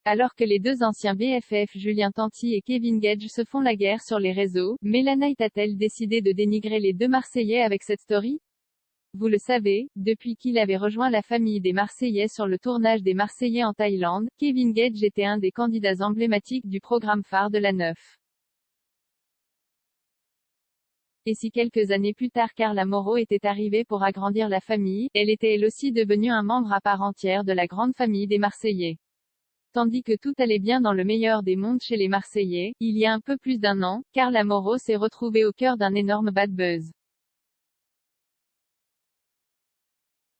Alors que les deux anciens BFF Julien Tanti et Kevin Gage se font la guerre sur les réseaux, Mela a-t-elle décidé de dénigrer les deux Marseillais avec cette story? Vous le savez, depuis qu'il avait rejoint la famille des Marseillais sur le tournage des Marseillais en Thaïlande, Kevin Gage était un des candidats emblématiques du programme phare de la 9. Et si quelques années plus tard Carla Moraux était arrivée pour agrandir la famille, elle était elle aussi devenue un membre à part entière de la grande famille des Marseillais. Tandis que tout allait bien dans le meilleur des mondes chez les Marseillais, il y a un peu plus d'un an, Carla Moraux s'est retrouvée au cœur d'un énorme bad buzz.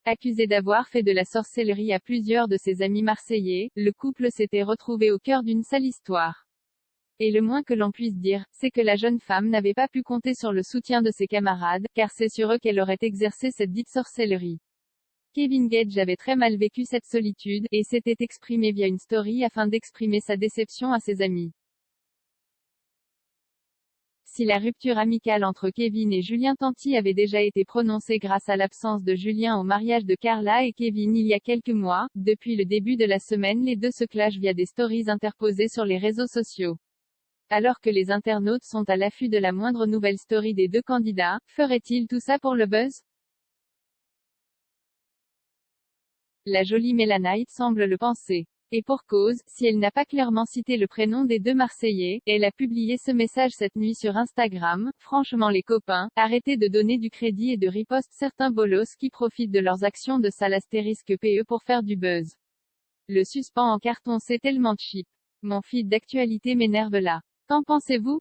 Accusé d'avoir fait de la sorcellerie à plusieurs de ses amis marseillais, le couple s'était retrouvé au cœur d'une sale histoire. Et le moins que l'on puisse dire, c'est que la jeune femme n'avait pas pu compter sur le soutien de ses camarades, car c'est sur eux qu'elle aurait exercé cette dite sorcellerie. Kevin Gage avait très mal vécu cette solitude, et s'était exprimé via une story afin d'exprimer sa déception à ses amis. Si la rupture amicale entre Kevin et Julien Tanti avait déjà été prononcée grâce à l'absence de Julien au mariage de Carla et Kevin il y a quelques mois, depuis le début de la semaine les deux se clashent via des stories interposées sur les réseaux sociaux. Alors que les internautes sont à l'affût de la moindre nouvelle story des deux candidats, ferait-il tout ça pour le buzz? La jolie Mela semble le penser. Et pour cause, si elle n'a pas clairement cité le prénom des deux Marseillais, elle a publié ce message cette nuit sur Instagram: franchement les copains, arrêtez de donner du crédit et de riposte certains bolos qui profitent de leurs actions de sale *PE pour faire du buzz. Le suspens en carton c'est tellement cheap. Mon feed d'actualité m'énerve là. Qu'en pensez-vous?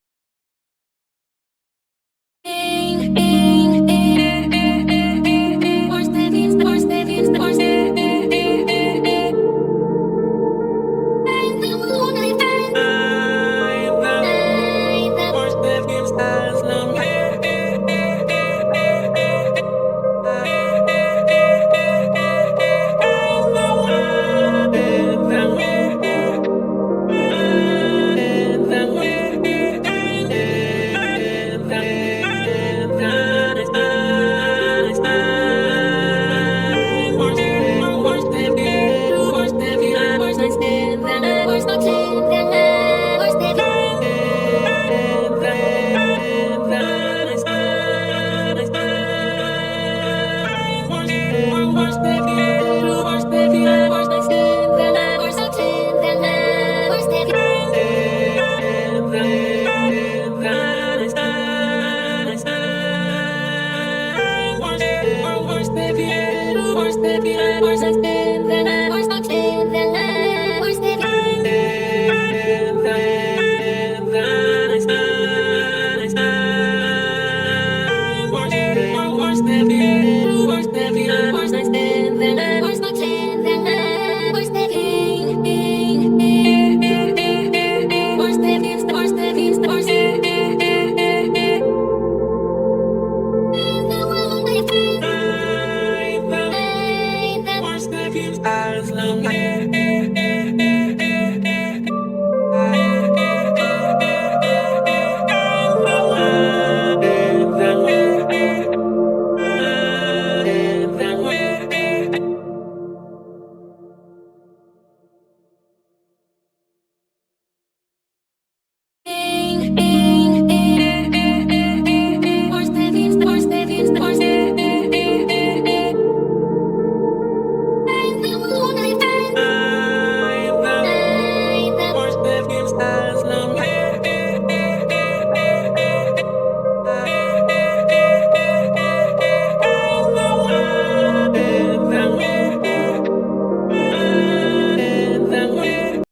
As long as